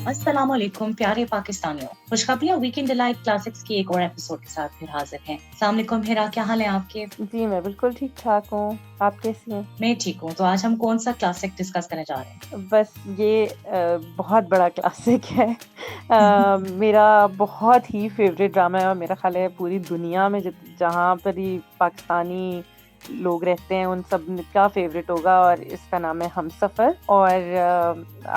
अस्सलाम वालेकुम प्यारे पाकिस्तानियों, खुशखबरियाँ वीकेंड डिलाइट क्लासिक्स की एक और एपिसोड के साथ फिर हाजिर हैं। अस्सलाम वालेकुम हिरा, क्या हाल है आपके? जी, मैं बिल्कुल ठीक-ठाक हूँ। आप कैसी हैं? मैं ठीक हूँ। तो आज हम कौन सा क्लासिक डिस्कस करने जा रहे हैं? बस ये बहुत बड़ा क्लासिक है। मेरा बहुत ही फ़ेवरेट ड्रामा है और मेरा ख़्याल है पूरी दुनिया में जहाँ पर भी पाकिस्तानी लोग रहते हैं, उन सब का फ़ेवरेट होगा और इसका नाम है हमसफ़र और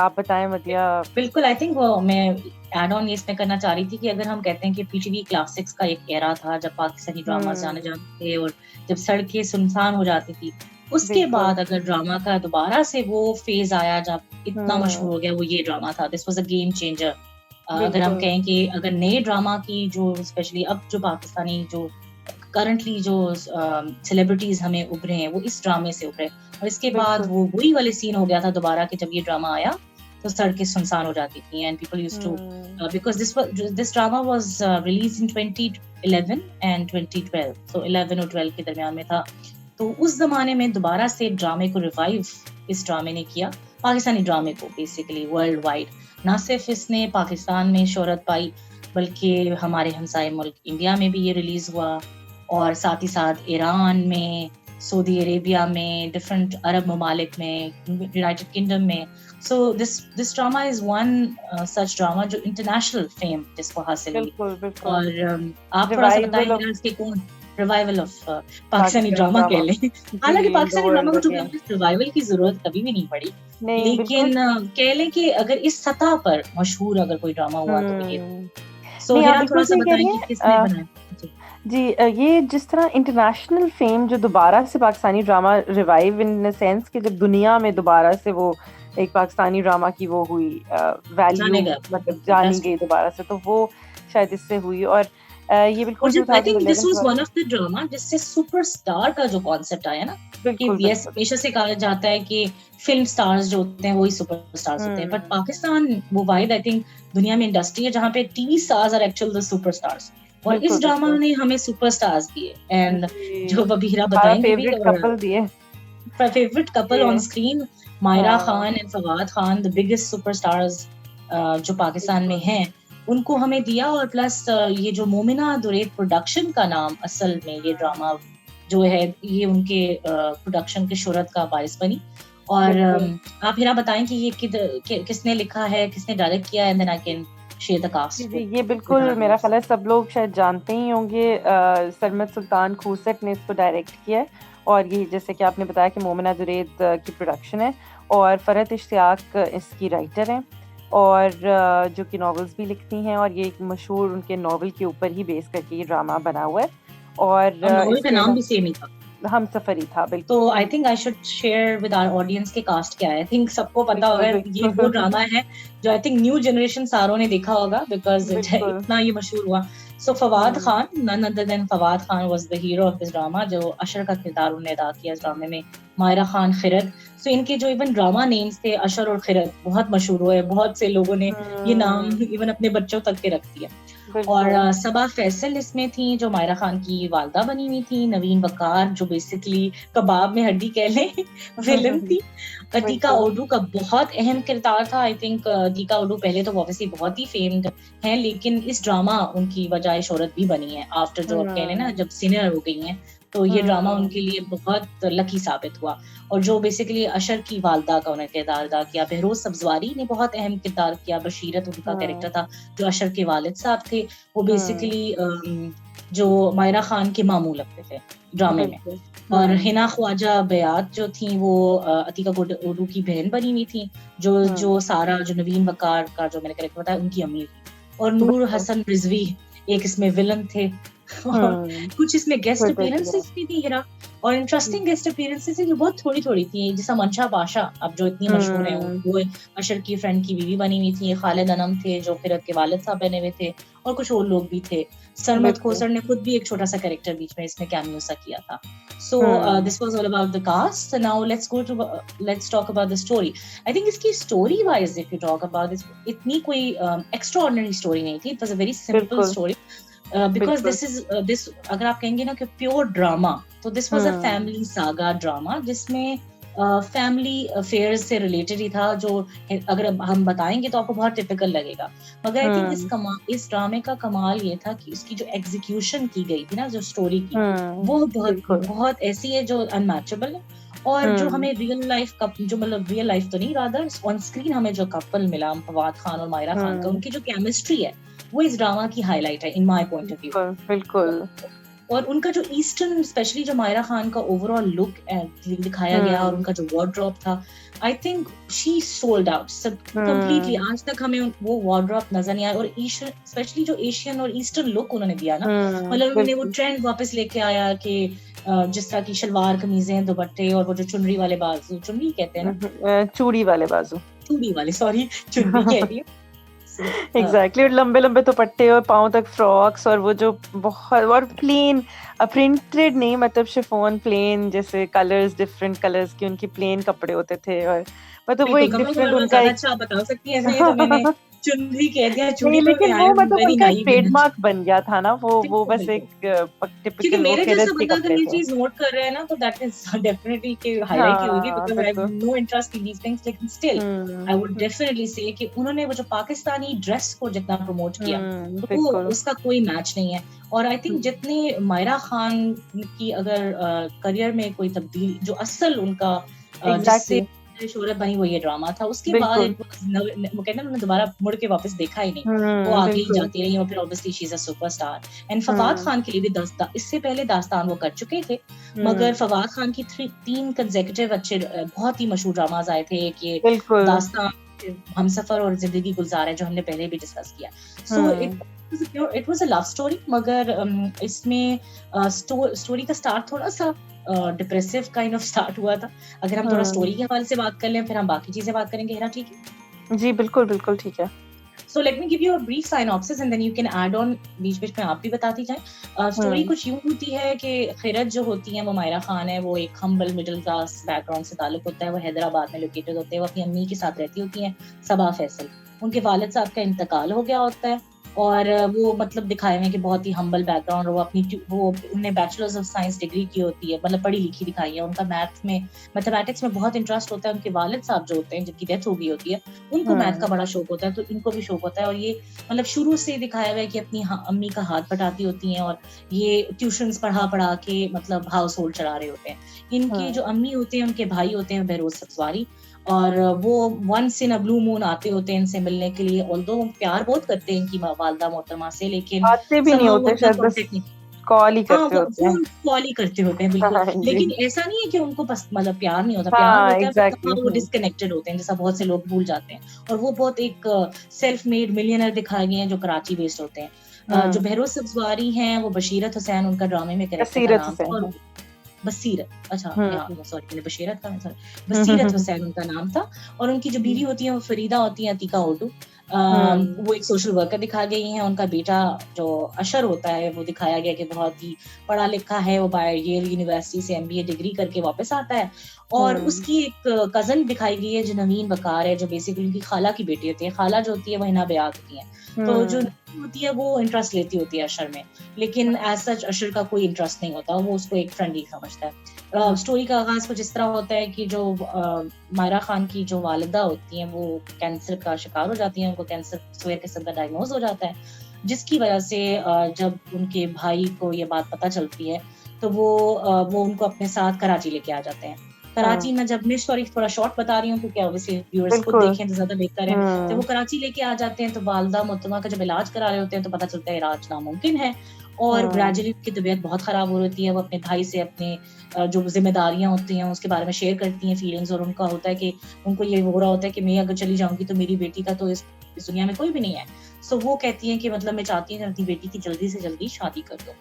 आप बताएँ मदिया? बिल्कुल, आई थिंक मैं ऐड ऑन ये इसमें करना चाह रही थी कि अगर हम कहते हैं कि पीटीवी क्लासिक्स का एक एरा था जब पाकिस्तानी ड्रामास जाने हुँ, जाते थे और जब सड़कें सुनसान हो जाती थी। उसके बिल्कुल। बाद अगर ड्रामा का दोबारा से वो फ़ेज़ आया जब इतना मशहूर हुँ, हो गया, वो ये ड्रामा था। This was a game changer. अगर हम बिल्कुल। कहें कि अगर नए ड्रामा की जो स्पेशली अब जो पाकिस्तानी जो करंटली जो सेलिब्रिटीज़ हमें उभरे हैं, वो इस ड्रामे से उभरे और इसके बाद बिल्कुल। वो वही वाले सीन हो गया था दोबारा कि जब ये ड्रामा आया, तो सड़कें सुनसान हो जाती थी and people used to hmm, because this drama was released in 2011 and 2012 so 11 और 12 के दरमियान में था तो उस जमाने में दोबारा से ड्रामे को रिवाइव इस ड्रामे ने किया पाकिस्तानी ड्रामे को बेसिकली वर्ल्ड वाइड ना सिर्फ इसने पाकिस्तान में शोहरत पाई बल्कि हमारे हमसाए मुल्क इंडिया में भी ये रिलीज हुआ और साथ ही साथ ईरान में सऊदी अरेबिया में डिफरेंट अरब ममालिक में यूनाइटेड किंगडम में so this drama is one such drama जो इंटरनेशनल फेम जिसको हासिल हुई बिल्कुल, बिल्कुल। और आप थोड़ा सा बताएं रिवाइवल ऑफ हिना इसके कौन revival of Pakistani Pakistani drama कह ड्रामा। लें हालांकि जी, in the Pakistani drama world को to be again. Honest revival की जरूरत कभी भी नहीं पड़ी नहीं, बिल्कुल। लेकिन कह लें कि अगर इस सतह पर मशहूर अगर कोई ड्रामा हुआ तो ये हुँ। सो नहीं, आप हिरा बिल्कुल थोड़ा सा सही कह बताएं रही कि हैं। किसने बनाया जी जी, ये जिस तरह इंटरनेशनल फ़ेम जो दोबारा से Pakistani drama revive in the sense कि जब दुनिया में दोबारा से वो एक पाकिस्तानी ड्रामा की वो हुई वैल्यू जाने गया मतलब बिल्कुल जानी दैट्स गई दोबारा से, तो वो शायद इससे हुई और ये और बिल्कुल जब आई think this 2011 was 12 one of the drama जिससे सुपरस्टार का जो कॉन्सेप्ट आया ना कि बिल्कुल, यस बिल्कुल। हमेशा से कहा जाता है कि फिल्म स्टार्स जो होते हैं वही सुपरस्टार्स होते हैं बट हुँ, पाकिस्तान वो वाहिद आई थिंक दुनिया में इंडस्ट्री है जहाँ पे TV stars are actual the superstars और बिल्कुल, इस ड्रामा बिल्कुल। ने हमें सुपरस्टार्स दिए एंड जी, जो बबीरा हमारा बताएंगे भी फ़ेवरेट और कपल भी है। फेवरेट कपल ऑन जी, स्क्रीन मायरा हाँ, Khan and Fawad Khan the biggest superstars जो पाकिस्तान में बिल्कुल। हैं उनको हमें दिया और प्लस ये जो मोमिना दुरैत प्रोडक्शन का नाम असल में ये ड्रामा हुँ, जो है ये उनके प्रोडक्शन के शोहरत का बायस बनी और बिल्कुल। आप हिना बताएं कि ये किसने लिखा है किसने डायरेक्ट किया है and then I can share the जी, कास्ट जी, विद ये विद बिल्कुल आवर मेरा व्यूअर्स ख़्याल है सब लोग शायद जानते ही होंगे सरमद सुल्तान खूसट ने इसको डायरेक्ट किया है और ये जैसे कि आपने बताया कि मोमिना जुरैद की प्रोडक्शन है और फ़रहत इश्तियाक इसकी राइटर हैं और जो कि नॉवेल्स भी लिखती हैं और ये एक मशहूर उनके नॉवल के ऊपर ही बेस करके ये ड्रामा बना हुआ है और और नॉवल का इसके नाम अला भी सेम ही था हमसफ़र ही था, तो बिल्कुल। I think I should share with our audience के कास्ट क्या है आई थिंक सबको पता बिल्कुल, होगा ये वो बिल्कुल। ड्रामा है जो आई थिंक न्यू जनरेशन सारों ने देखा होगा बिकॉज बिल्कुल। इतना ये मशहूर हुआ सो फवाद हुँ, Khan none other than Fawad Khan was the hero of this drama जो अशर का किरदार उन्होंने अदा किया इस ड्रामे में मायरा खान खिरत सो इनके जो इवन ड्रामा नेम्स थे अशर और खिरत बहुत मशहूर हुए बहुत से लोगों ने ये नाम हुँ, इवन अपने बच्चों तक के रख दिया और बिल्कुल। सबा फैसल इसमें थी जो मायरा खान की वालदा बनी हुई थी नवीन वकार जो बेसिकली कबाब में हड्डी कह लें विलन थी अतीका बिल्कुल। ओडू का बहुत अहम किरदार था आई थिंक अतीका ओडू पहले तो ऑब्वियसली बहुत ही फेम्ड हैं लेकिन इस ड्रामा उनकी वजह शोहरत भी बनी है आफ्टर जो अब कह लें ना हुँ, जब सीनियर हो गई हैं तो ये ड्रामा हुँ, उनके लिए बहुत लकी साबित हुआ और जो बेसिकली अशर की वालदा का उन्होंने किरदार अदा किया बहरोज सब्जवारी ने बहुत अहम किरदार किया बशीरत उनका कैरेक्टर हुँ, था जो अशर के वालिद साहब थे वो हुँ, बेसिकली जो मायरा खान के मामू लगते थे ड्रामे में बिल्कुल। और हुँ, हिना ख्वाजा बयात जो थी वो अतीका ओडू की बहन बनी हुई थी जो हुँ, जो सारा जो नवीन वकार का जो मैंने करेक्ट बताया उनकी अम्मी थी और नूर बिल्कुल। हसन रिजवी एक इसमें विलन थे और हुँ, कुछ इसमें गेस्ट छोटे थे। अपीयरेंसेस भी थी हिरा और इंटरेस्टिंग गेस्ट अपीयरेंसेस जो बहुत थोड़ी थोड़ी थी जैसा मंशा पाशा अब जो इतनी मशहूर है हुँ, वो अशर की फ्रेंड की बीवी बनी हुई थी खालिद अनम थे जो फिरत के वालिद साहब बने हुए थे और कुछ और लोग भी थे सरमद बिल्कुल। खोसर ने खुद भी एक छोटा सा कैरेक्टर बीच में इसमें कैमियो सा किया था so hmm, this was all about the cast so now let's talk about the story I think इसकी story wise if you talk about this इतनी कोई extraordinary story नहीं थी it was a very simple बिल्कुल, story because बिल्कुल। this अगर आप कहेंगे ना कि प्योर ड्रामा तो this was a hmm, family saga drama जिसमें फैमिली अफेयर्स से रिलेटेड ही था, जो अगर हम बताएंगे तो आपको बहुत टिपिकल लगेगा, मगर आई थिंक इस ड्रामे का कमाल ये था कि इसकी जो एग्जीक्यूशन की गई थी ना, जो स्टोरी की, वो बहुत बिल्कुल। बहुत ऐसी है जो अनमैचेबल है। और जो हमें रियल लाइफ जो मतलब रियल लाइफ तो नहीं, रादर ऑन स्क्रीन हमें जो कपल मिला फवाद खान और मायरा खान का, उनकी जो केमिस्ट्री है वो इस ड्रामा की हाईलाइट है in my point of view. बिल्कुल। और उनका जो ईस्टर्न, स्पेशली जो मायरा खान का ओवरऑल लुक दिखाया गया और उनका जो वार्डरोब था, I think she sold out सब कंप्लीटली। आज तक हमें वो वार्डरोब नजर नहीं आया, और स्पेशली जो एशियन और ईस्टर्न लुक उन्होंने दिया ना, मतलब उन्होंने वो ट्रेंड वापस लेके आया कि जिस तरह की शलवार कमीजें, दुपट्टे, और वो जो चुनरी वाले बाजू, चुनरी कहते हैं ना, चूड़ी वाले बाजू, चूड़ी वाले, सॉरी चुनरी कह रही हूँ। एग्जैक्टली, और लंबे लंबे दुपट्टे और पाँव तक फ्रॉक्स, और वो जो बहुत, और प्लेन प्रिंटेड नहीं, मतलब शिफॉन प्लेन, जैसे कलर्स, डिफरेंट कलर्स की उनकी प्लेन कपड़े होते थे, और मतलब वो एक डिफरेंट उनका अच्छा बता सकती है, इसलिए तो मैंने चुनरी कह दिया, चुनरी नहीं, पे लेकिन वो मतलब उनका एक ट्रेडमार्क बन गया था ना, वो बस एक क्योंकि टिपिकल मेरे जैसा के बंदा अगर कपड़े ये थे। चीज नोट कर रहा है ना, तो दैट इज डेफिनेटली कि हाईलाइट की होगी, हाँ बिकॉज़ आई हैव बिल्कुल। No interest in these things, लेकिन still I would definitely say कि उन्होंने वो जो पाकिस्तानी ड्रेस को जितना प्रमोट किया, तो वो बिल्कुल। उसका कोई मैच नहीं है। और आई थिंक जितने मायरा खान की अगर करियर में कोई तब्दील, जो असल उनका जिससे एग्जैक्टली। शोहरत बनी, वो ये ड्रामा था। उसके बाद बिल्कुल। वो कहते हैं ना, दोबारा मुड़ के वापस देखा ही नहीं, वो आगे ही बिल्कुल। जाती रही, और फिर obviously she is a superstar. And Fawad Khan के लिए भी इससे पहले दास्तान वो कर चुके थे, मगर फवाद खान की 3 कंसेक्यूटिव अच्छे बहुत ही मशहूर ड्रामाज आए थे, कि बिल्कुल। दास्तान, हमसफर और जिंदगी गुलजार है, जो हमने पहले भी डिस्कस किया। So it was a love story, मगर इसमें स्टोरी का स्टार्ट थोड़ा सा डिप्रेसिव काइंड ऑफ स्टार्ट हुआ था। अगर हम थोड़ा स्टोरी के हवाले से बात कर लें, फिर हम बाकी चीजें बात करेंगे, हिरा, ठीक है? जी बिल्कुल बिल्कुल, ठीक है। So let me give you a brief synopsis and then you can add on, बीच-बीच में आप भी बताती जाएं। स्टोरी कुछ यूं होती है कि खिरत जो होती है, वो मायरा खान है, वो एक हम्बल मिडिल क्लास बैकग्राउंड से ताल्लुक होता है, वो हैदराबाद में लोकेटेड होते हैं, वो अपनी अम्मी के साथ रहती होती हैं, सबा फैसल। उनके वालिद साहब का इंतकाल हो गया होता है, और वो मतलब दिखाए हुए कि बहुत ही हम्बल बैकग्राउंड, और वो उन्होंने बैचलर्स ऑफ साइंस डिग्री की होती है, मतलब पढ़ी लिखी दिखाई है। उनका मैथमेटिक्स में बहुत इंटरेस्ट होता है। उनके वालिद साहब जो होते हैं, जिनकी डेथ हो गई होती है, उनको मैथ का बड़ा शौक होता है, तो इनको भी शौक होता है। और ये मतलब शुरू से दिखाया हुआ है कि अपनी अम्मी का हाथ बटाती होती हैं, और ये ट्यूशंस पढ़ा के मतलब हाउस होल्ड चला रहे होते हैं। इनके जो अम्मी होते हैं, उनके भाई होते हैं बहरोज सफवारी, और वो once in a blue moon आते होते हैं इनसे मिलने के लिए। ऑल्दो प्यार बहुत करते हैं इनकी वालदा मोहतरमा से, लेकिन आते भी नहीं होते, शायद बस कॉल ही करते होते हैं। कॉल ही करते होते हैं, बिल्कुल। हाँ, लेकिन ऐसा नहीं है कि उनको मतलब प्यार नहीं होता, हाँ, प्यार होता है, exactly. वो डिस्कनेक्टेड होते हैं, जैसा बहुत से लोग भूल जाते हैं। और वो बहुत एक सेल्फ मेड मिलियनर दिखाए गए हैं, जो कराची बेस्ड होते हैं। जो बहरोज सब्जवारी हैं, वो बशीरत हुसैन उनका ड्रामे में कैरेक्टर का नाम था। बसीरत, अच्छा सॉरी, मैंने बशीरत का, सॉरी, बसीरत हुसैन उनका नाम था। और उनकी जो बीवी होती है, वो फरीदा होती है, अतीका ओडू। वो एक सोशल वर्कर दिखा गई हैं। उनका बेटा जो अशर होता है, वो दिखाया गया कि बहुत ही पढ़ा लिखा है, वो येल यूनिवर्सिटी से MBA डिग्री करके वापस आता है। और उसकी एक कजन दिखाई गई है, जो नवीन वकार है, जो बेसिकली उनकी खाला की बेटी होती है। खाला जो होती है, वो हिना बयाग होती है। तो जो होती है, वो इंटरेस्ट लेती होती है अशर में, लेकिन एज सच अशर का कोई इंटरेस्ट नहीं होता, वो उसको एक फ्रेंडली समझता है। स्टोरी का आगाज कुछ इस तरह होता है कि जो मायरा खान की जो वालिदा होती हैं, वो कैंसर का शिकार हो जाती हैं। उनको कैंसर स्क्वायर किस्म का डायग्नोज हो जाता है, जिसकी वजह से जब उनके भाई को ये बात पता चलती है, तो वो उनको अपने साथ कराची लेके आ जाते हैं। कराची में जब मैं सॉरी थोड़ा शॉर्ट बता रही हूँ, क्योंकि ऑब्वियसली व्यूअर्स खुद देखें तो ज्यादा बेहतर है। जब वो कराची लेके आ जाते हैं, तो वालदा मोहतरमा का जब इलाज करा रहे होते हैं, तो पता चलता है इलाज नामुमकिन है, और ग्रेजुअली की तबीयत बहुत खराब हो रही है। वो अपने भाई से अपने जो जिम्मेदारियां होती हैं उसके बारे में शेयर करती हैं फीलिंग्स, और उनका होता है कि उनको ये हो रहा होता है कि मैं अगर चली जाऊंगी तो मेरी बेटी का तो इस दुनिया में कोई भी नहीं है। सो वो कहती हैं कि मतलब मैं चाहती हूँ अपनी बेटी की जल्दी से जल्दी शादी कर दो।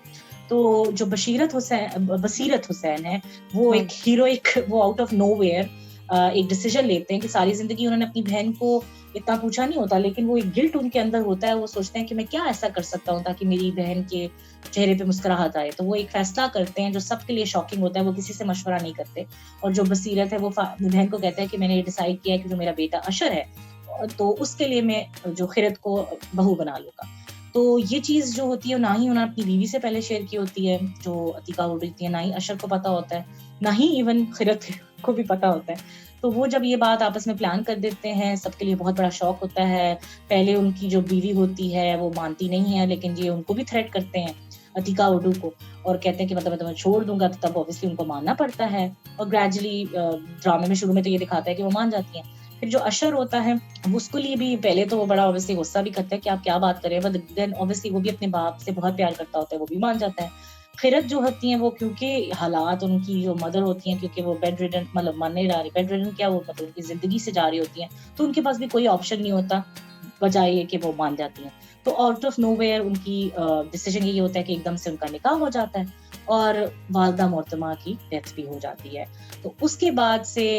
तो जो बसीरत हुसैन है, वो एक हीरोइक, वो आउट ऑफ नोवेयर एक डिसीजन लेते हैं कि सारी जिंदगी उन्होंने अपनी बहन को इतना पूछा नहीं होता, लेकिन वो एक गिल्ट उनके अंदर होता है। वो सोचते हैं कि मैं क्या ऐसा कर सकता हूँ ताकि मेरी बहन के चेहरे पे मुस्कुराहट आए। तो वो एक फैसला करते हैं जो सबके लिए शॉकिंग होता है। वो किसी से मशवरा नहीं करते, और जो बसीरत है, वो अपनी बहन को कहता है कि मैंने डिसाइड किया है कि जो मेरा बेटा अशर है, तो उसके लिए मैं जो खिरत को बहू बना लूंगा। तो ये चीज जो होती है, ना ही उन्होंने अपनी बीवी से पहले शेयर की होती है, जो अतीका होती है, ना ही अशर को पता होता है, ना ही इवन खिरत को भी पता होता है। तो वो जब ये बात आपस में प्लान कर देते हैं, सबके लिए बहुत बड़ा शॉक होता है। पहले उनकी जो बीवी होती है वो मानती नहीं है, लेकिन ये उनको भी थ्रेट करते हैं, अतिका ओडू को, और कहते हैं कि मतलब मैं तुम्हें छोड़ दूंगा, तो तब ऑब्वियसली उनको मानना पड़ता है। और ग्रेजुअली ड्रामे में शुरू में तो ये दिखाता है कि वो मान जाती हैं। फिर जो अशर होता है, उसको लिए भी पहले तो वो बड़ा ऑब्वियसली गुस्सा भी करता है कि आप क्या बात कर रहे हैं, बट देन ऑब्वियसली वो भी अपने बाप से बहुत प्यार करता होता है, वो भी मान जाता है। खिरत जो होती हैं वो, क्योंकि हालात उनकी जो मदर होती हैं, क्योंकि वो बेड रिडन, मतलब मन नहीं रहा, बेड रिडन क्या, वो मतलब उनकी जिंदगी से जा रही होती हैं, तो उनके पास भी कोई ऑप्शन नहीं होता बजाय ये कि वो मान जाती हैं। तो आउट ऑफ नोवेयर उनकी डिसीजन यही होता है कि एकदम से उनका निकाह हो जाता है और वालदा मोहतरमा की डेथ भी हो जाती है। तो उसके बाद से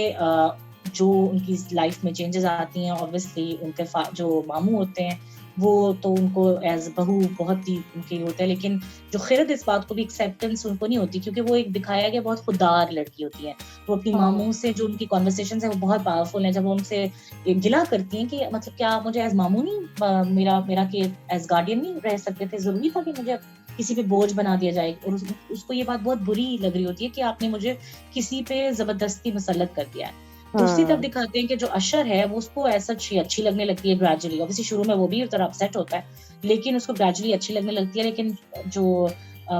जो उनकी लाइफ में चेंजेस आती हैं, ऑब्वियसली उनके जो मामू होते हैं वो तो उनको एज बहू बहुत ही उनके होता है, लेकिन जो खिरत इस बात को भी एक्सेप्टेंस उनको नहीं होती, क्योंकि वो एक दिखाया गया बहुत खुददार लड़की होती है। वो अपनी मामू से जो उनकी कॉन्वर्सेशन है वो बहुत पावरफुल है। जब वो उनसे गिला करती हैं कि मतलब क्या आप मुझे एज मामू नहीं, मेरा के एज गार्डियन नहीं रह सकते थे, जरूरी था कि मुझे किसी पे बोझ बना दिया जाए। और उसको ये बात बहुत बुरी लग रही होती है कि आपने मुझे किसी पे जबरदस्ती मुसल्लत कर दिया है। दूसरी तरफ दिखाते हैं कि जो अशर है वो उसको ऐसा अच्छी लगने लगती है ग्रेजुअली। ऑब्वियसली शुरू में वो भी तरह अपसेट होता है, लेकिन उसको ग्रेजुअली अच्छी लगने लगती है। लेकिन जो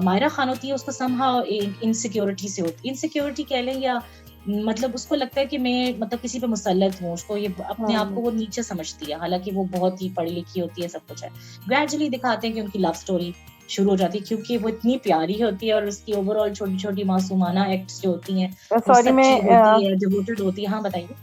मायरा खान होती है उसको समहाउ इनसिक्योरिटी से होती है, इनसिक्योरिटी कह लें, या मतलब उसको लगता है कि मैं मतलब किसी पे मुसल्लत हूँ, उसको ये अपने आप को वो नीचे समझती है, हालांकि वो बहुत ही पढ़ी लिखी होती है, सब कुछ है। ग्रेजुअली दिखाते हैं कि उनकी लव स्टोरी शुरू हो जाती है, क्योंकि वो इतनी प्यारी होती है और उसकी ओवरऑल छोटी छोटी मासूमाना एक्ट्स जो होती हैं वो सॉरी सच्ची मैं होती है, डिवोटेड होती है। हाँ बताइए।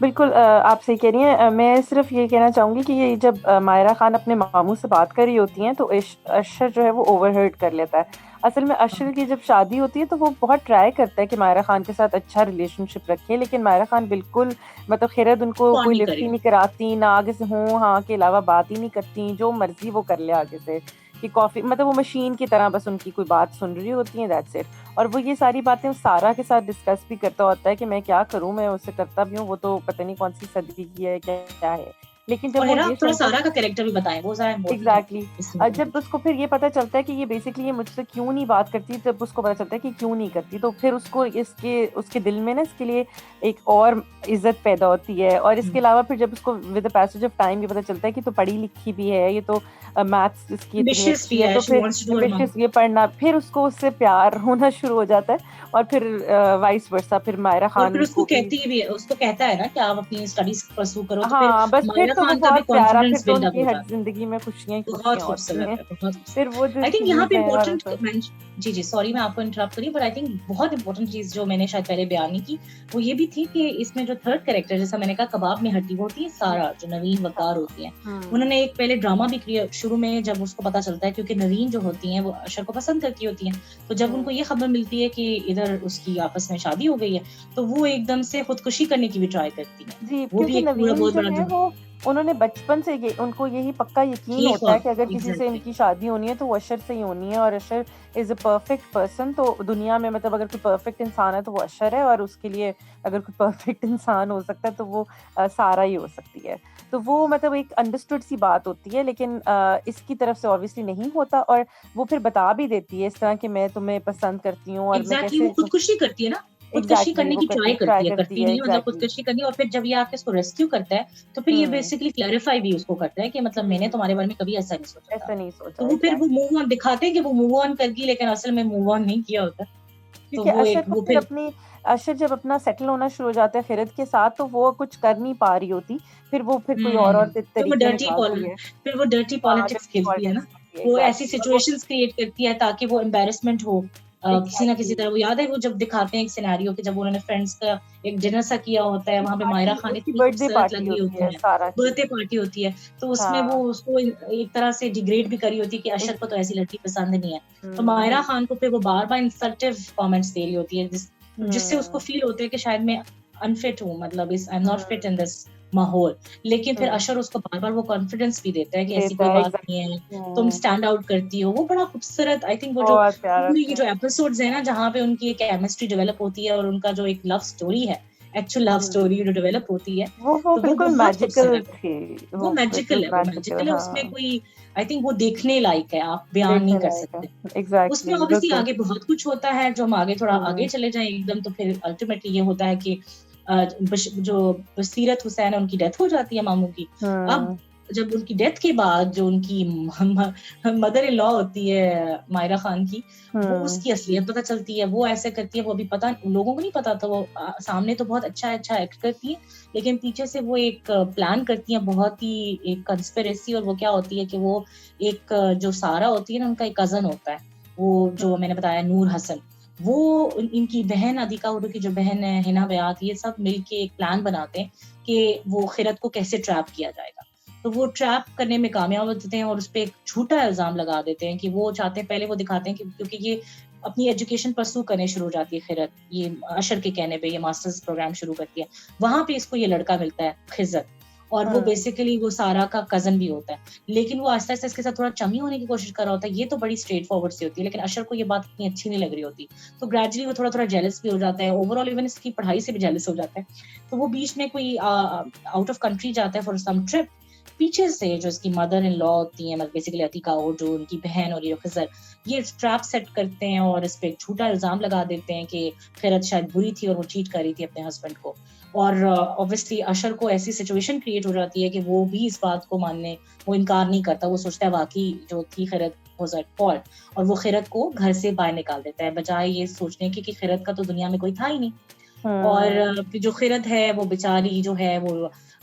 बिल्कुल आप सही कह रही हैं। मैं सिर्फ ये कहना चाहूँगी कि ये जब मायरा खान अपने मामू से बात कर रही होती हैं तो अशर जो है वो ओवरहर्ड कर लेता है। असल में अशर की जब शादी होती है तो वो बहुत ट्राई करता है कि मायरा खान के साथ अच्छा रिलेशनशिप रखे, लेकिन मायरा खान बिल्कुल मतलब खैरत उनको कौन कोई नहीं लिफ्ट ही करेगा। नहीं कराती, ना आगे से हूँ हाँ के अलावा बात ही नहीं करती, जो मर्जी वो कर ले आगे से कि कॉफ़ी मतलब वो मशीन की तरह बस उनकी कोई बात सुन रही होती है, दैट्स इट। और वो ये सारी बातें उस सारा के साथ डिस्कस भी करता होता है कि मैं क्या करूँ, मैं उससे करता भी हूँ, वो तो पता नहीं कौन सी सदी की है, क्या है। लेकिन जब और वो हेरा, ये आप थोड़ा सुनता सारा का कैरेक्टर भी बताएं, वो जरा इम्पोर्टेंट है एग्जैक्टली इसमें। जब उसको फिर ये पता चलता है कि ये बेसिकली ये मुझसे क्यों नहीं बात करती, जब उसको पता चलता है कि क्यों नहीं करती, तो फिर उसको इसके उसके दिल में ना इसके लिए एक और इज्जत पैदा होती है। और इसके अलावा फिर जब उसको with the passage of time ये पता चलता है कि तो पढ़ी लिखी भी है, ये तो मैथ्स इसकी इतनी एम्बिशियस अच्छी भी है, है, तो शी फिर वांट्स टू डू हर मम। एम्बिशियस ये पढ़ना, फिर उसको उससे प्यार होना शुरू हो जाता है। और फिर वाइस वर्सा फिर मायरा और फिर खान उसको को भी कहती भी है, उसको कहता है ना कि आप अपनी स्टडीज परसू करो, तो फिर हाँ, बस फिर मायरा तो वो खान का भी बहुत प्यारा, फिर कॉन्फिडेंस तो बिल्डअप उनकी हो हर जाता है। ज़िंदगी में खुशियाँ ही बहुत खुशियाँ होती खूबसूरत हैं। है, बहुत फिर वो जो आई थिंक यहाँ पे सीन्स हैं और इम्पोर्टेंट, जी सॉरी मैं आपको इंटरप्ट करी, बट आई थिंक बहुत इंपॉर्टेंट चीज जो मैंने शायद पहले बयान नहीं की, वो ये भी थी कि इसमें जो थर्ड कैरेक्टर, जैसा मैंने कहा कबाब में हड्डी, वो होती है सारा, जो नवीन वकार होती है। उन्होंने एक पहले ड्रामा भी किया शुरू में, जब उसको पता चलता है, क्योंकि नवीन जो होती हैं वो अशर को पसंद करती होती हैं, तो जब उनको ये खबर मिलती है कि इधर उसकी आपस में शादी हो गई है, तो वो एकदम से खुदकुशी करने की भी ट्राई करती है। जी, वो भी क्योंकि एक पूरा नवीन बहुत जो बड़ा है वो उन्होंने बचपन से ये उनको यही पक्का यकीन ये होता है ख्वाब, कि अगर किसी से एग्जैक्टली। इनकी शादी होनी है तो वो अशर से ही होनी है, और अशर इज़ अ परफेक्ट पर्सन। तो दुनिया में मतलब अगर कोई परफेक्ट इंसान है तो वो अशर है, और उसके लिए अगर कोई परफेक्ट इंसान हो सकता है तो वो सारा ही हो सकती है। तो वो मतलब एक अंडरस्टूड सी बात होती है, लेकिन इसकी तरफ से ऑब्वियसली नहीं होता। और वो फिर बता भी देती है इस तरह कि मैं तुम्हें पसंद करती हूँ और मैं एग्जैक्टली कैसे वो खुदकुशी करती है ना, खुदकुशी एग्ज़ैक्टली करने वो की ट्राई ट्राई करती है, करती करती है, नहीं है, मतलब एग्ज़ैक्टली। खुदकुशी करनी। और फिर जब ये आके इसको रेस्क्यू करता है, तो फिर ये हुँ, बेसिकली क्लैरिफाई भी उसको करता है कि मतलब मैंने हुँ। तुम्हारे बारे में कभी ऐसा नहीं सोचा था। ऐसा नहीं तो सोचा, वो फिर वो एग्ज़ैक्टली। मूव ऑन दिखाते हैं कि वो मूव ऑन कर गई, लेकिन असल में मूव ऑन नहीं किया होता। तो क्योंकि वो एक वो फिर अशर जब अपना सेटल होना शुरू हो जाता है फ़िरत के साथ, तो वो कुछ कर नहीं पा रही होती, फिर वो फिर कोई और तो वो तरीके निकालती है। फिर वो डर्टी हाँ, पॉलिटिक्स डिफरेंट खेलती है ना। पॉलिटिक्स करती है, वो ऐसी एग्ज़ैक्टली। और वो सिचुएशंस क्रिएट करती है ताकि वो एम्बैरेसमेंट हो किसी ना किसी एग्ज़ैक्टली तरह। वो याद है वो जब दिखाते हैं एक सिनेरियो कि जब उन्होंने फ्रेंड्स का एक डिनर सा किया होता है, एक वहां पे मायरा पार्टी खान उसकी इतनी बर्थडे खूबसूरत लग पार्टी रही होती है होती है, सारा की। बर्थडे पार्टी होती है, तो उसमें वो हाँ, उसको एक तरह से डिग्रेड भी करी होती है कि एक अशर को तो ऐसी लड़की पसंद नहीं है। तो हुँ, मायरा खान को फिर वो बार बार इंसल्टिव कमेंट्स दे रही होती है, जिससे उसको हुँ, फील होता है कि शायद मैं अनफिट हूँ, मतलब इस I am not fit in hmm, this माहौल। लेकिन फिर हुँ। अशर उसको बार-बार वो कॉन्फिडेंस भी देता है कि ऐसी देता कोई है, बात नहीं है, एग्ज़ैक्टली। तुम हुँ, स्टैंड आउट करती हो। वो बड़ा खूबसूरत, आई थिंक वो जो बहुत प्यारा पूरी की सीन। जो एपिसोड्स है ना, जहाँ पे उनकी एक केमिस्ट्री डेवलप होती है और उनका जो एक लव स्टोरी है, एक्चुअल लव जी, स्टोरी जो डेवलप होती है, वो तो वो बिल्कुल बहुत मैजिकल खूबसूरत है। थी, वो वो बिल्कुल मैजिकल है, वो मैजिकल, मैजिकल है, उसमें हाँ, कोई आई थिंक वो देखने लायक है, आप बयान नहीं देखने कर लायक सकते। है। उसमें एग्ज़ैक्टली, ऑब्वियसली बिल्कुल। आगे बहुत कुछ होता है, जो हम आगे थोड़ा आगे हुँ, चले जाएँ एकदम तो फिर अल्टीमेटली ये होता है कि जो बसीरत हुसैन है उनकी डेथ हो जाती है मामू की। अब हुँ, जब उनकी डेथ के बाद जो उनकी मदर इन लॉ होती है मायरा खान की, वो हुँ, उसकी असलियत पता चलती है, वो ऐसे करती है, वो अभी पता लोगों को नहीं पता था, वो सामने तो बहुत अच्छा एक्ट करती है, लेकिन पीछे से वो एक प्लान करती है बहुत ही एक कंस्पिरेसी, और वो क्या होती है कि वो एक जो सारा होती है ना उनका एक कज़न होता है, वो जो हुँ, मैंने बताया नूर हसन, वो इनकी बहन अदिका उर्दू की जो बहन है हिना बयात, ये सब मिलके एक प्लान बनाते हैं कि वो खिरत को कैसे ट्रैप किया जाएगा। तो वो ट्रैप करने में कामयाब होते हैं और उसपे एक झूठा इल्ज़ाम लगा देते हैं कि वो चाहते हैं, पहले वो दिखाते हैं कि क्योंकि ये अपनी एजुकेशन परस्यू करने शुरू हो जाती है खिरत, ये अशर के कहने पे ये मास्टर्स प्रोग्राम शुरू करती है। वहाँ पे इसको ये लड़का मिलता है खिज़र, और वो हुँ, बेसिकली वो सारा का कज़न भी होता है। लेकिन वो आस्ते-आस्ते इसके साथ थोड़ा चमी होने की कोशिश कर रहा होता है, ये तो बड़ी स्ट्रेट फॉरवर्ड सी होती है, लेकिन अशर को ये बात इतनी अच्छी नहीं लग रही होती। तो ग्रेजुअली वो थोड़ा-थोड़ा जेलस भी हो जाता है, ओवरऑल इवन इसकी पढ़ाई से भी जेलस हो जाता है। तो वो बीच में कोई आउट ऑफ कंट्री जाता है फॉर सम ट्रिप, पीछे से जो इसकी मदर इन लॉ होती हैं, मतलब बेसिकली अतीका और जो उनकी बहन और ये खिज़र, ये ट्रैप सेट करते हैं और इस पे एक झूठा इल्ज़ाम लगा देते हैं कि खैरत शायद बुरी थी और वो चीट कर रही थी अपने हस्बैंड को। और ऑब्वियसली अशर को ऐसी सिचुएशन क्रिएट हो जाती है कि वो भी इस बात को मानने वो इनकार नहीं करता, वो सोचता है वाक़ई जो थी खैरत वाज़ एट फॉल्ट, और वो खैरत को घर से बाहर निकाल देता है, बजाए ये सोचने के कि खैरत का तो दुनिया में कोई था ही नहीं। और हुँ, जो खिरत है वो बेचारी जो है वो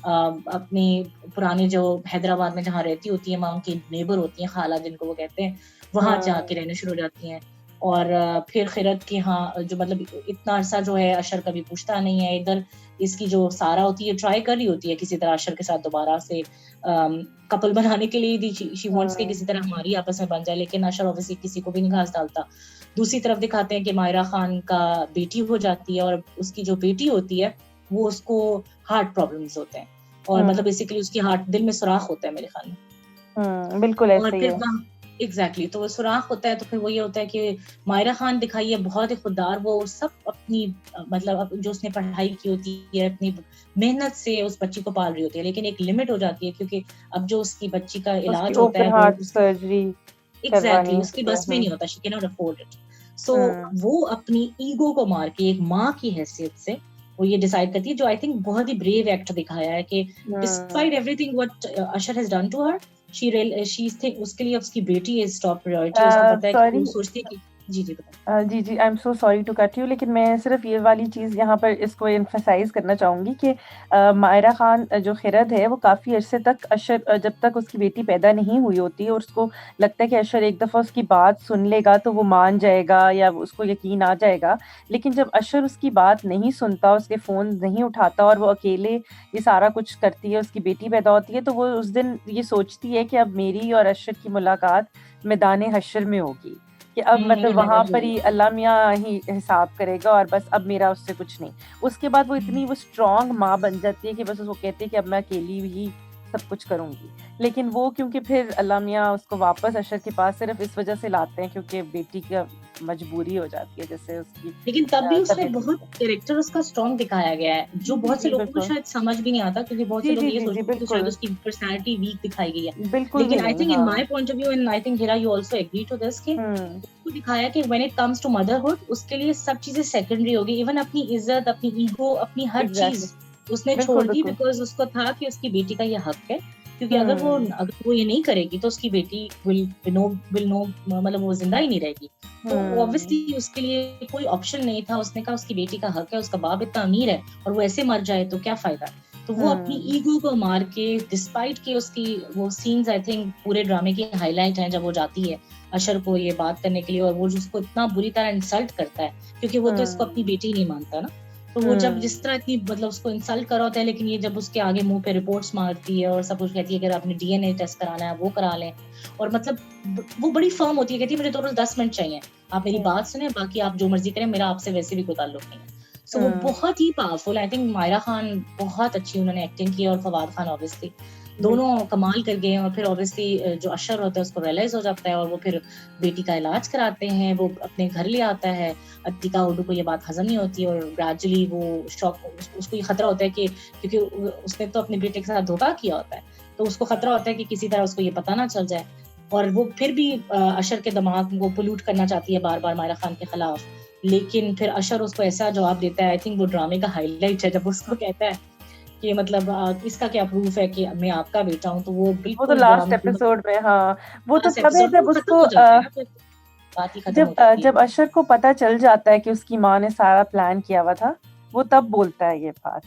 अपनी पुरानी जो हैदराबाद में जहाँ रहती होती है, वहाँ उनकी नेबर होती हैं, खाला जिनको वो कहते हैं, वहाँ जाके हुँ, रहने शुरू हो जाती हैं। और फिर खिरत के यहाँ जो मतलब इतना अरसा जो है अशर कभी पूछता नहीं है, इधर इसकी जो सारा होती है ट्राई कर रही होती है किसी तरह अशर के साथ दोबारा से कपल बनाने के लिए, शी वांट्स कि हुँ, किसी तरह हमारी आपस में बन जाए, लेकिन अशर ऑब्वियसली किसी को भी नहीं घास डालता। दूसरी तरफ दिखाते हैं कि मायरा खान का बेटी हो जाती है, और उसकी जो बेटी होती है, वो उसको हार्ट प्रॉब्लम्स होते हैं, और हुँ, मतलब बेसिकली उसकी हार्ट दिल में सुराख होता है मेरे ख्याल में। बिल्कुल और ऐसे ही फिर है। वहाँ एग्ज़ैक्टली तो वो सुराख होता है, तो फिर वो ये होता है कि मायरा खान दिखाई है बहुत ही खुददार, वो सब अपनी मतलब जो उसने पढ़ाई की होती है, अपनी मेहनत से उस बच्ची को पाल रही होती है, लेकिन एक लिमिट हो जाती है क्योंकि अब जो उसकी बच्ची का उसकी इलाज होता है ओपन वो हार्ट उसकी सर्जरी करवानी एग्ज़ैक्टली उसकी होती है। बस में नहीं होता, she can not afford it. So हुँ, वो अपनी ईगो को मार के एक माँ की हैसियत से वो ये डिसाइड करती है, जो आई थिंक बहुत ही ब्रेव एक्ट दिखाया है कि despite hmm. Everything what Ashar has done to her, she think उसके लिए उसकी बेटी इज़ टॉप प्रायोरिटी, उसको पता है कि सॉरी वो सोचती है कि जी, जी, बताएँ। जी, जी, I am so sorry to cut you, लेकिन मैं सिर्फ़ ये वाली चीज़ यहाँ पर इसको एम्फसाइज़ करना चाहूँगी कि मायरा ख़ान जो खिरत है वो काफ़ी अरसे तक जब तक उसकी बेटी पैदा नहीं हुई होती और उसको लगता है कि अशर एक दफ़ा उसकी बात सुन लेगा तो वो मान जाएगा या उसको यकीन आ जाएगा। लेकिन जब अशर उसकी बात नहीं सुनता, उसके फ़ोन नहीं उठाता और वो अकेले ये सारा कुछ करती है, उसकी बेटी पैदा होती है, तो वो उस दिन ये सोचती है कि अब मेरी और अशर की मुलाकात मैदान हश्र में होगी। कि अब हुँ, मतलब यू वहाँ नेवर पर नो। ही अल्लाह मियाँ ही हिसाब करेगा और बस अब मेरा उससे कुछ नहीं। उसके बाद वो इतनी वो स्ट्रॉन्ग माँ बन जाती है कि बस वो कहती है कि अब मैं अकेली ही सब कुछ करूँगी। लेकिन वो क्योंकि फिर अल्लाह मियाँ उसको वापस अशर के पास सिर्फ़ इस वज़ह से लाते हैं क्योंकि बेटी का मजबूरी हो जाती है जैसे उसकी लेकिन तब भी उसमें तबीयत बहुत खराब है। कैरेक्टर उसका स्ट्रॉन्ग दिखाया गया है, जो जी, जी, बहुत से जी, लोगों को बिल्कुल। शायद समझ भी नहीं आता, क्योंकि बहुत से जी, लोग जी, ये जी, जी, सोचते हैं कि शायद बिल्कुल। उसकी पर्सनैलिटी वीक दिखाई गई है। बिल्कुल भी लेकिन आई नहीं, थिंक इन हाँ। My point of view, and I think Hira you also agree to this, कि हुँ, उसको दिखाया कि when it comes to motherhood उसके लिए सब चीज़ें सेकेंडरी हो गई, इवन अपनी इज़्ज़त, अपनी ईगो, अपनी हर एग्ज़ैक्टली। चीज़ उसने बिल्कुल, छोड़ दी, बिल्कुल। बिकॉज़ उसको था कि उसकी बेटी का ये हक है, क्योंकि हुँ, अगर वो ये नहीं करेगी तो उसकी बेटी विल नो मतलब वो ज़िंदा ही नहीं रहेगी। तो हुँ, ऑब्वियसली उसके लिए कोई ऑप्शन नहीं था, उसने कहा उसकी बेटी का हक है, उसका बाप इतना अमीर है और वो ऐसे मर जाए तो क्या फ़ायदा? तो वो अपनी हुँ, ईगो को मार के, डिस्पाइट के उसकी वो सीन्स आई थिंक पूरे ड्रामे की हाइलाइट हैं, जब वो जाती है अशर को ये बात करने के लिए, और वो जो उसको इतना बुरी तरह इंसल्ट करता है, क्योंकि वो तो इसको अपनी हुँ, बेटी ही नहीं मानता ना। तो वो जब जिस हुँ। तरह इतनी मतलब उसको इंसल्ट कर रहा होता है, लेकिन ये जब उसके आगे मुँह पे रिपोर्ट्स मारती है और सब कुछ कहती है, अगर आपने डीएनए टेस्ट कराना है वो करा लें, और मतलब वो बड़ी फर्म होती है, कहती है मुझे तो रोज़ 10 मिनट चाहिए। आप मेरी हुँ, बात सुनें, बाकी आप जो मर्ज़ी करें, मेरा आपसे वैसे भी कोई ताल्लुक नहीं है। सो वो बहुत ही powerful, I think Myra Khan बहुत अच्छी उन्होंने एक्टिंग की और फवाद खान ऑब्वियसली दोनों कमाल कर गए। और फिर ऑब्वियसली जो अशर होता है उसको रियलाइज हो जाता है और वो फिर बेटी का इलाज कराते हैं, वो अपने घर ले आता है। अतिका उर्दू को ये बात हजम नहीं होती और ग्रेजुअली वो शॉक, उसको ये खतरा होता है कि क्योंकि उसने तो अपने बेटे के साथ धोखा किया होता है, तो उसको खतरा होता है कि किसी तरह उसको ये पता ना चल जाए। और वो फिर भी अशर के दिमाग को पोल्यूट करना चाहती है बार बार मायरा खान के खिलाफ, लेकिन फिर अशर उसको ऐसा जवाब देता है। आई थिंक वो ड्रामे का हाईलाइट है जब उसको कहता है कि मतलब इसका क्या प्रूफ है कि मैं आपका बेटा हूँ। तो वो वो तो बिल्कुल लास्ट एपिसोड में, हाँ वो तो लास्ट तब है एपिसोड में जब वो खत्म उसको हो जाता है ना, फिर बात ही खत्म हो जाती है। जब अशर को पता चल जाता है कि उसकी माँ ने सारा प्लान किया हुआ था, वो तब बोलता है ये बात।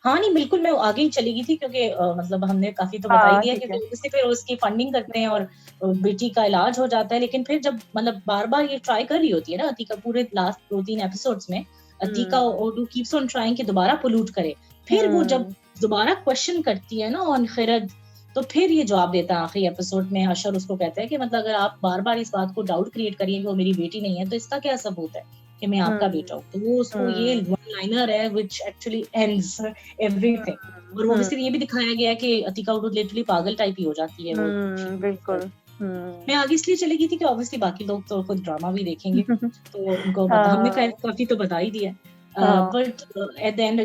हाँ नहीं बिल्कुल, मैं आगे ही चली गई थी क्योंकि मतलब हमने काफी तो बता ही हाँ दिया, ठीक है। क्योंकि उससे फिर उसकी फंडिंग करते हैं और बेटी का इलाज हो जाता है। लेकिन फिर जब मतलब बार बार ये ट्राई कर रही होती है ना अतीका, पूरे लास्ट 2-3 एपिसोड्स में अतीका ओडू कीप्स ऑन ट्राइंग कि दोबारा पोल्यूट करे। फिर वो जब दोबारा क्वेश्चन करती है ना ऑन खिरद, तो फिर ये जवाब देता है आखिरी एपिसोड में। अशर उसको कहता है कि मतलब अगर आप बार बार इस बात को डाउट क्रिएट करिए कि वो मेरी बेटी नहीं है, तो इसका क्या सबूत है कि मैं आपका बेटा हूँ। तो वो उसको ये वन लाइनर है व्हिच एक्चुअली एंड्स एवरीथिंग। और वो ऑब्वियसली ये भी दिखाया गया है कि अतीका उर्दू लिटरली पागल टाइप ही हो जाती है वो। बिल्कुल। मैं आगे इसलिए चली गई थी कि ऑब्वियसली बाकी लोग तो खुद ड्रामा भी देखेंगे तो उनको हमने हाँ काफी तो बता ही दिया। हाँ but at the end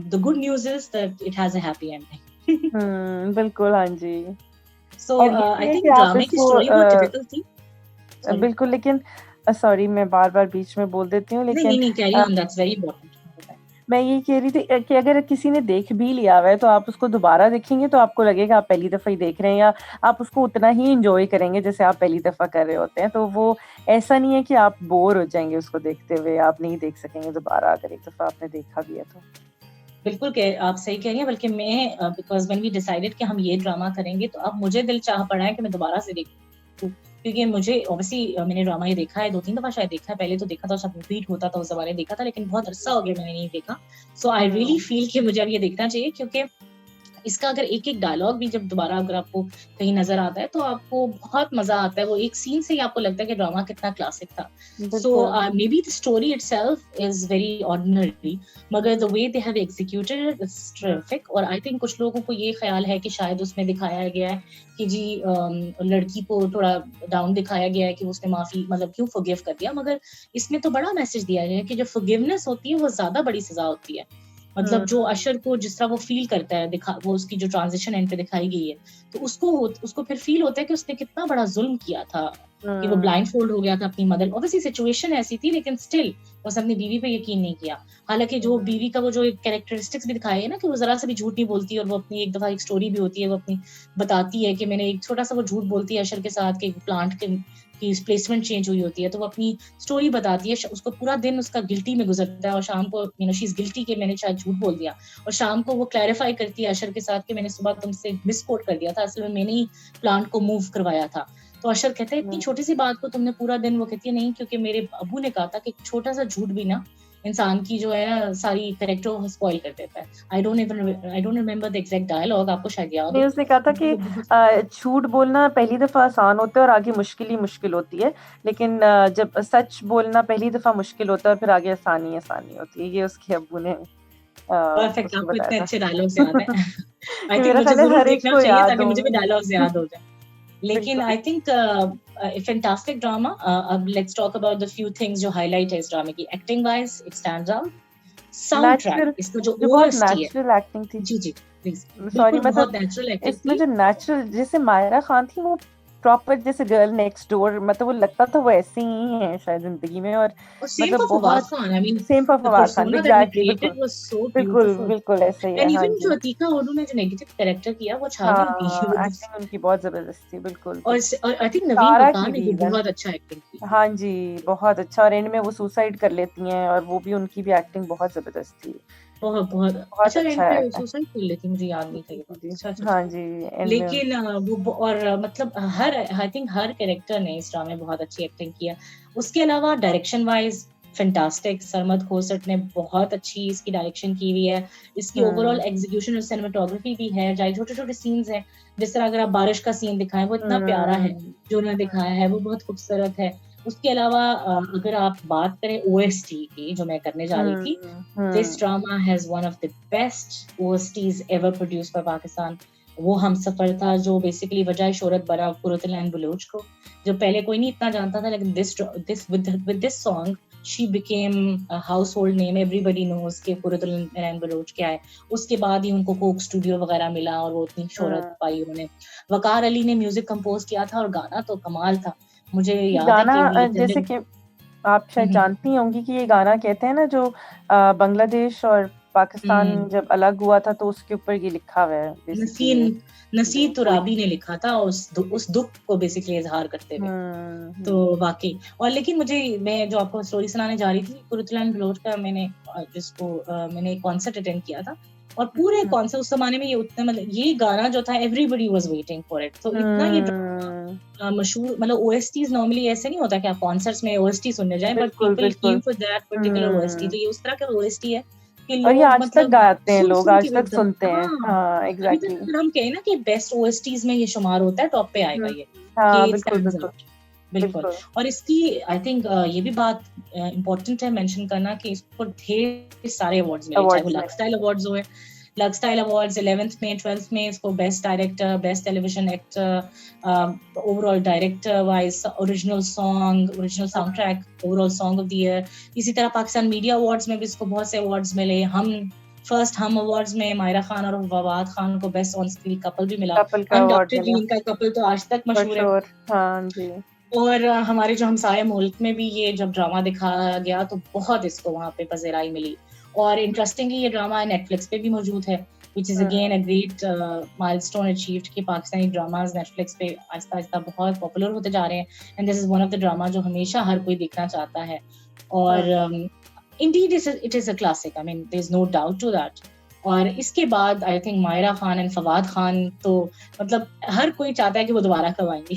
the good news is that it has a happy ending. बिल्कुल हाँ जी। सो और ये भी आई है थिंक कि आप ड्रामे की इसको स्टोरी बहुत टिपिकल थी। Sorry. बिल्कुल, लेकिन सॉरी मैं बार बार बीच में बोल देती हूँ, नहीं लेकिन नहीं नहीं, carry on, that's very important. मैं ये कह रही थी कि अगर किसी ने देख भी लिया हुआ है तो आप उसको दोबारा देखेंगे तो आपको लगेगा आप पहली दफा ही देख रहे हैं, या आप उसको उतना ही इंजॉय करेंगे जैसे आप पहली दफा कर रहे होते हैं। तो वो ऐसा नहीं है कि आप बोर हो जाएंगे उसको देखते हुए, आप नहीं देख सकेंगे दोबारा अगर एक दफा आपने देखा भी है तो। बिल्कुल आप सही कह रही हैं। बल्कि मैं बिकॉज व्हेन वी डिसाइडेड कि हम ये ड्रामा करेंगे, तो अब मुझे दिल चाह पड़ा है कि मैं दोबारा से देखूं, क्योंकि मुझे ऑब्वियसली मैंने ड्रामा ये देखा है 2-3 दफा शायद देखा है। पहले तो देखा था सब रिपीट होता था, उस जमाने देखा था, लेकिन बहुत अरसा हो गया मैंने नहीं देखा। सो आई रियली फील कि मुझे अब ये देखना चाहिए, क्योंकि इसका अगर एक एक डायलॉग भी जब दोबारा अगर आपको कहीं नजर आता है तो आपको बहुत मजा आता है। वो एक सीन से ही आपको लगता है कि ड्रामा कितना क्लासिक था। So may be the story itself is very ordinary, मगर the way they have executed it is terrific. और आई थिंक कुछ लोगों को ये ख्याल है कि शायद उसमें दिखाया गया है कि जी लड़की को थोड़ा डाउन दिखाया गया है कि उसने माफी मतलब क्यों फॉरगिव कर दिया, मगर इसमें तो बड़ा मैसेज दिया गया है कि जो फॉरगिवनेस होती है वो ज्यादा बड़ी सजा होती है। मतलब जो अशर को जिस तरह वो फील करता है, वो उसकी जो ट्रांजिशन एंड पे दिखाई गई है, तो उसको फिर फील होता है कि उसने कितना बड़ा जुल्म किया था कि वो ब्लाइंड फोल्ड हो गया था अपनी मदर। ऑब्वियसली सिचुएशन ऐसी थी, लेकिन स्टिल उसने अपनी बीवी पे यकीन नहीं किया। हालांकि जो बीवी का वो जो एक कैरेक्टरिस्टिक्स भी दिखाया है ना कि वो जरा सा भी झूठ नहीं बोलती, और वो अपनी एक दफा एक स्टोरी भी होती है, वो अपनी बताती है कि मैंने एक छोटा सा वो झूठ बोलती है अशर के साथ कि प्लांट की प्लेसमेंट चेंज हुई होती है, तो वो अपनी स्टोरी बताती है। उसको पूरा दिन उसका गिल्टी में गुजरता है और शाम को शी इज गिल्टी कि मैंने शायद झूठ बोल दिया, और शाम को वो क्लैरिफाई करती है अशर के साथ कि मैंने सुबह तुमसे मिसकोट कर दिया था, असल में मैंने ही प्लांट को मूव करवाया था। तो अशर कहते हैं इतनी छोटी सी बात को तुमने पूरा दिन, वो कहती है नहीं क्योंकि मेरे अबू ने कहा था कि छोटा सा झूठ भी ना इंसान की जो है ना सारी कैरेक्टर स्पॉइल कर देता है। I don't remember the exact dialogue, आपको शायद याद नहीं, हो। उसने कहा था कि झूठ बोलना पहली दफा आसान होता है और आगे मुश्किल ही मुश्किल होती है, लेकिन जब सच बोलना पहली दफा मुश्किल होता है और फिर आगे आसानी आसानी होती है। ये उसके अब्बू ने परफेक्ट, उसको आपको इतने बताया अच्छे डायलॉग्स याद था। हैं। आई ये थिंक मेरा मुझे ख्याल है जरूर हर एक देखना को चाहिए याद ताकि मुझे भी होंगे। डायलॉग्स याद हो जाए। लेकिन बिल्कुल। I think fantastic drama. अब let's talk about the few things जो हाईलाइट है इस ड्रामे की। Acting wise it stands out. Sound track, natural, इसका जो जो बहुत ओएसटी है, नेचुरल एक्टिंग थी। जी जी प्लीज, सॉरी, बिल्कुल बहुत मतलब नेचुरल एक्टिंग इसमें थी। जो नेचुरल जैसे मायरा खान थी, वो प्रॉपर जैसे गर्ल नेक्स्ट डोर, मतलब वो लगता था वो ऐसे ही है शायद जिंदगी में। और और सेम मतलब फॉर फवाद बहुत Khan, I mean same for the Fawad Khan, persona that we exactly, created बिल्कुल वाज सो बिल्कुल ब्यूटीफुल। बिल्कुल ऐसे ही एंड है। हाँ इवन जो जी। अतीका ओडू ने जो नेगेटिव कैरेक्टर किया वो छा गई थी। हाँ एक्टिंग उनकी बहुत जबरदस्त थी, बिल्कुल और बिल्कुल। आई थिंक नवीन सारा कक्कार की ने भी भी इवन, बहुत अच्छा एक्टिंग की। हाँ जी बहुत अच्छा। और एंड में वो सुसाइड कर लेती हैं और वो भी, उनकी भी एक्टिंग बहुत जबरदस्त थी। बहुत बहुत बहुत अच्छा। एंड अच्छा पे है। सुसाइड कर लेती, मुझे याद नहीं था ये बात। जी अच्छा अच्छा हाँ अच्छा। जी, एंड में लेकिन मतलब हर आई थिंक हर कैरेक्टर ने इस ड्रामे में बहुत अच्छी एक्टिंग किया। उसके अलावा डायरेक्शन वाइज फैंटास्टिक, सरमद खोसट ने बहुत अच्छी इसकी डायरेक्शन की हुई है। इसकी ओवरऑल एग्जीक्यूशन और सिनेमेटोग्राफी भी है, चाहे छोटे छोटे सीन्स हैं, जिस तरह अगर आप बारिश का सीन दिखाएं वो इतना प्यारा है, जो उन्होंने दिखाया है वो बहुत खूबसूरत है। उसके अलावा अगर आप बात करें ओएसटी की, जो मैं करने जा रही थी, this drama has one of the best OSTs ever produced by Pakistan. वो हम सफर था, जो बेसिकली वजह शोहरत बना कुरतुल एंड बलूच को, जो पहले कोई नहीं इतना जानता था, लेकिन this with this song she became a household name, everybody knows कि कुरतुल एंड बलूच क्या है। उसके बाद ही उनको कोक स्टूडियो वगैरह मिला और वो इतनी शोहरत पाई उन्होंने। वकार अली ने म्यूजिक कंपोज किया था और गाना तो कमाल था। मुझे याद है गाना कि जैसे कि आप शायद जानती होंगी कि ये गाना कहते हैं ना, जो बांग्लादेश और पाकिस्तान जब अलग हुआ था तो उसके ऊपर ये लिखा हुआ है। नसीर तुराबी ने लिखा था उस दुख को बेसिकली इजहार करते हुए। तो वाकई, और लेकिन मैं जो आपको स्टोरी सुनाने जा रही थी, कुरतुल एंड बलूच का मैंने कॉन्सर्ट अटेंड किया था, और पूरे कॉन्सर्ट उस जमाने में ये गाना जो था, everybody was waiting for it. तो इतना ये मशहूर, मतलब ओएसटीज नॉर्मली ऐसे नहीं होता कि आप कॉन्सर्ट्स में ओएसटी सुनने जाएं, but people Q for that particular OST. तो ये उस तरह का ओएसटी है कि और ये आज तक गाते हैं, लोग आज तक एकदम सुनते हैं। हाँ, एग्जैक्टली। अगर हम कहें ना कि बेस्ट ओएसटीज में ये शुमार होता है, टॉप पे आएगा ये। हाँ, कि बिल्कुल। बिल्कुल। और इसकी आई थिंक ये भी बात इम्पोर्टेंट है मेंशन करना कि इसको ढेर सारे अवार्ड्स मिले, चाहे वो लक्सटाइल अवार्ड्स हुए, लक्सटाइल अवार्ड्स 11th में 12th में इसको best director, best television actor, overall director wise, original sound track, overall song of the year. इसी तरह पाकिस्तान मीडिया अवार्ड्स में भी इसको बहुत से अवार्ड्स मिले। हम अवार्ड्स में मायरा खान और फवाद खान को बेस्ट ऑन स्क्रीन कपल भी मिला। अनडाउटेडली इनका कपल तो आज तक मशहूर है। हाँ जी। और हमारे जो हमसाये मुल्क में भी ये जब ड्रामा दिखाया गया तो बहुत इसको वहाँ पे पज़ेराई मिली। और इंटरेस्टिंगली ये ड्रामा नेटफ्लिक्स पे भी मौजूद है, which is again a great milestone achieved कि पाकिस्तानी ड्रामास नेटफ्लिक्स पे आहिस्ता आहिस्ता बहुत पॉपुलर होते जा रहे हैं, and this is one of the drama जो हमेशा हर कोई देखना चाहता है। और indeed it is a classic, I mean there's no doubt to that। और इसके बाद I think Myra Khan and Fawad Khan तो मतलब हर कोई चाहता है कि वो दोबारा कब आएंगे।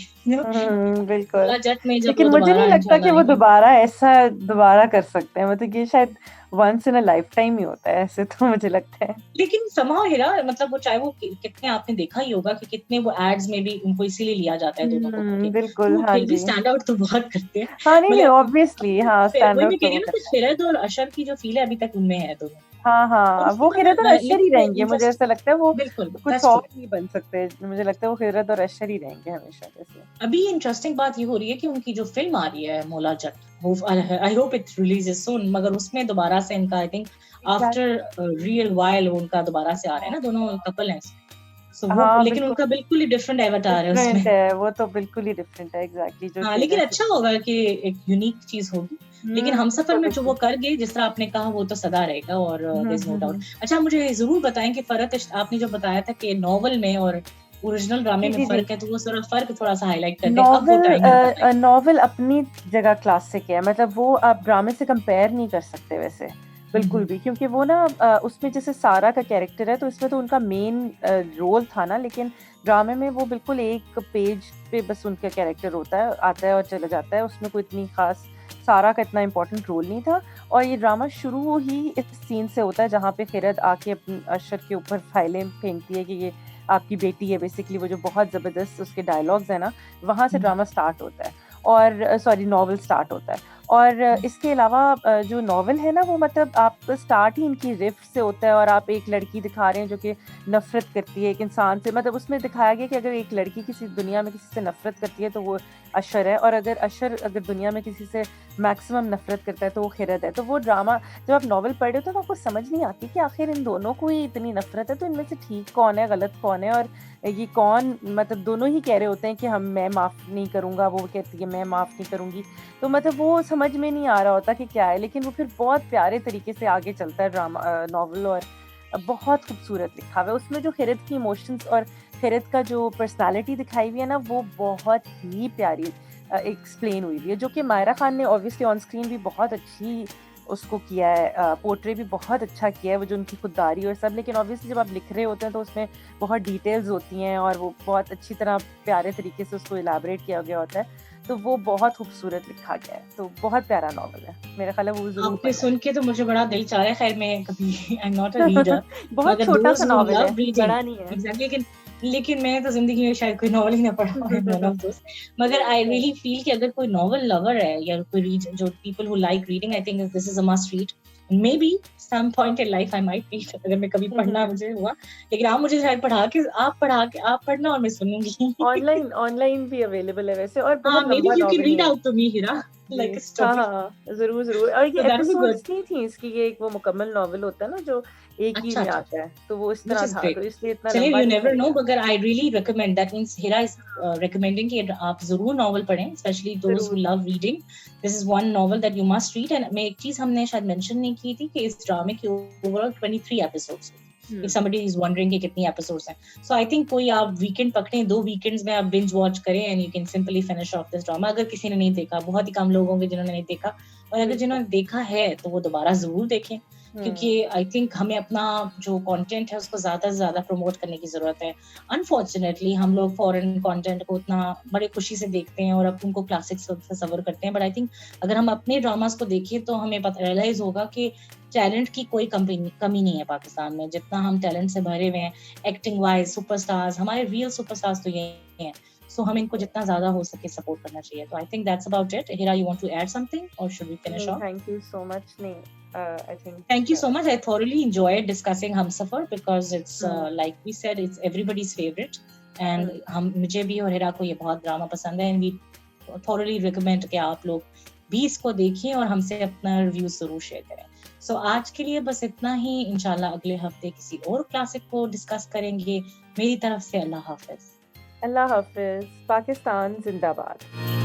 बिल्कुल। जट में जब लेकिन मुझे नहीं लगता कि वो दोबारा कर सकते हैं, मतलब ये शायद once in a lifetime ही होता है, ऐसे तो मुझे लगता है। लेकिन somehow हिरा, मतलब वो चाहे वो कितने आपने देखा ही होगा कि कितने वो एड्स में भी उनको इसीलिए लिया जाता है दोनों को। बिल्कुल, हाँ जी। स्टैंड आउट तो बहुत करते हैं। हाँ नहीं, ऑब्वियसली, हाँ स्टैंड आउट तो करते हैं। खिरद और अशर की जो फील है अभी तक उनमें है दोनों। हाँ, वो खिरद और अशर ही रहेंगे। मुझे ऐसा लगता है वो बिल्कुल कुछ और नहीं बन सकते। मुझे लगता है वो खिरद और अशर ही रहेंगे हमेशा। जैसे अभी इंटरेस्टिंग बात ये हो रही है कि उनकी जो फिल्म आ रही है Maula Jatt, I hope it releases सून, मगर उसमें दोबारा से इनका I think after real while उनका दोबारा से आ रहा है ना, दोनों कपल हैं। लेकिन उनका बिल्कुल ही डिफरेंट एवतार है उसमें। वो तो बिल्कुल ही डिफरेंट है, एग्जैक्टली। हाँ, लेकिन अच्छा होगा कि एक यूनिक चीज होगी। लेकिन हम सफर में जो वो कर गए, जिस तरह आपने कहा, वो तो सदा रहेगा और देयर इज नो डाउट। अच्छा, मुझे जरूर बताएं कि फर्क आपने जो बताया था कि नॉवेल में और ओरिजिनल ड्रामे में फर्क है, तो वो फर्क थोड़ा सा हाईलाइट कर दें। नॉवेल अपनी जगह क्लासिक है, मतलब वो आप ड्रामे से कंपेयर नहीं कर सकते वैसे बिल्कुल भी, क्योंकि वो ना उसमें जैसे सारा का कैरेक्टर है तो इसमें तो उनका मेन रोल था ना, लेकिन ड्रामे में वो बिल्कुल एक पेज पे बस उनका कैरेक्टर होता है, आता है और चला जाता है। उसमें कोई इतनी खास सारा का इतना इम्पोर्टेंट रोल नहीं था। और ये ड्रामा शुरू ही इस सीन से होता है जहाँ पे खिरद आके अपनी अशर के ऊपर फाइलें फेंकती है कि ये आपकी बेटी है, बेसिकली वो जो बहुत ज़बरदस्त उसके डायलॉग्स है ना, वहाँ से ड्रामा स्टार्ट होता है, और सॉरी नॉवल स्टार्ट होता है। और इसके अलावा जो नॉवल है ना, वो मतलब आप स्टार्ट ही इनकी रिफ्ट से होता है, और आप एक लड़की दिखा रहे हैं जो कि नफरत करती है एक इंसान से। मतलब उसमें दिखाया गया कि अगर एक लड़की किसी दुनिया में किसी से नफरत करती है तो वो अशर है, और अगर दुनिया में किसी से मैक्सिमम नफरत करता है तो वो खिरद है। तो वो ड्रामा जब आप नॉवल पढ़ रहे हो तो आपको समझ नहीं आती कि आखिर इन दोनों को ही इतनी नफरत है, तो इनमें से ठीक कौन है, गलत कौन है, और ये कौन, मतलब दोनों ही कह रहे होते हैं कि मैं माफ़ नहीं करूँगा, वो कहती है मैं माफ़ नहीं करूँगी। तो मतलब वो समझ में नहीं आ रहा होता कि क्या है, लेकिन वो फिर बहुत प्यारे तरीके से आगे चलता है ड्रामा नॉवल, और बहुत खूबसूरत लिखा हुआ है उसमें। जो खिरद की इमोशंस और खिरद का जो पर्सनालिटी दिखाई हुई है ना, वो बहुत ही प्यारी एक्सप्लेन हुई है, जो कि मायरा खान ने ऑब्वियसली ऑन स्क्रीन भी बहुत अच्छी उसको किया है, पोर्ट्रे भी बहुत अच्छा किया है, वो जो उनकी खुददारी और सब। लेकिन ऑब्वियसली जब आप लिख रहे होते हैं तो उसमें बहुत डिटेल्स होती हैं, और वो बहुत अच्छी तरह प्यारे तरीके से उसको इलाबरेट किया गया होता है, तो वो बहुत खूबसूरत लिखा गया है। तो बहुत प्यारा नॉवल है, मेरा ख्याल है वो जरूर आपने सुन के तो मुझे बड़ा दिल चाह रहा है। खैर मैं कभी I am not a reader, बहुत छोटा सा नॉवल है, बड़ा नहीं है एग्जैक्टली। लेकिन मैंने तो जिंदगी में शायद कोई नॉवल ही ना पढ़ा हो, वन ऑफ दोस। मगर आई रियली फील कि अगर कोई नॉवल लवर है या कोई रीड, जो people who like reading, I think this is a must read. Maybe some point in life I might read, अगर मैं कभी पढ़ना मुझे हुआ। लेकिन आप मुझे शायद आप पढ़ना और मैं सुनूंगी। ऑनलाइन ऑनलाइन भी अवेलेबल है वैसे, और हाँ, बहुत मे बी लंबा यू कैन नॉवल रीड नहीं है। Out to me Hira, ji. Like a हाँ, स्टोरी। हाँ, हाँ। ज़रूर, और ये So that would be good. Episodes नहीं थी इसकी, ये एक वो मुकम्मल नॉवल होता है ना जो एक ही अच्छा, में अच्छा, आता है, तो वो इस which तरह is था, great. तो इसलिए इतना चलिए, लंबा you नहीं never know, चलेगा। मगर I really recommend. That means Hira is recommending कि आप जरूर नॉवल पढ़ें, especially those who ज़रूर। love reading. This is one novel that you must read. And मैं एक चीज हमने शायद मेंशन नहीं की थी कि इस ड्रामे की overall 23 episodes हैं। If somebody is wondering कि कितनी episodes हैं, so I think कोई आप वीकेंड पकड़ें, 2 वीकेंड्स में आप binge watch करें and you can simply finish off this drama. अगर किसी ने नहीं देखा, बहुत ही कम लोग होंगे जिन्होंने नहीं देखा, और अगर बिल्कुल। जिन्होंने देखा है तो वो दोबारा जरूर देखें, क्योंकि आई थिंक हमें अपना जो कंटेंट है उसको ज्यादा से ज्यादा प्रमोट करने की जरूरत है। अनफॉर्चुनेटली हम लोग फॉरेन कंटेंट को उतना बड़े खुशी से देखते हैं और अब उनको क्लासिक्स तस्वर करते हैं, बट आई थिंक अगर हम अपने ड्रामास को देखें तो हमें पता रियलाइज होगा कि टैलेंट की कोई कमी नहीं है पाकिस्तान में। जितना हम टैलेंट से भरे हुए हैं, एक्टिंग वाइज सुपरस्टार्स, हमारे रियल सुपरस्टार्स तो यही हैं। सो हम इनको जितना ज्यादा हो सके सपोर्ट करना चाहिए। तो I think that's about it. Hira, you want to add something और should we finish off? Thank you so much. नहीं, I think Thank you so much. I thoroughly enjoyed discussing Humsafar because it's like we said, it's everybody's favorite. And हम मुझे भी और हिरा को ये बहुत drama पसंद है, and we thoroughly recommend कि आप लोग भी इसको देखिए और हमसे अपना रिव्यू जरूर शेयर करें। सो आज के लिए बस इतना ही। इंशाल्लाह अगले हफ्ते किसी और क्लासिक को डिस्कस करेंगे। मेरी तरफ से अल्लाह हाफिज। अल्लाह हाफिज। पाकिस्तान जिंदाबाद।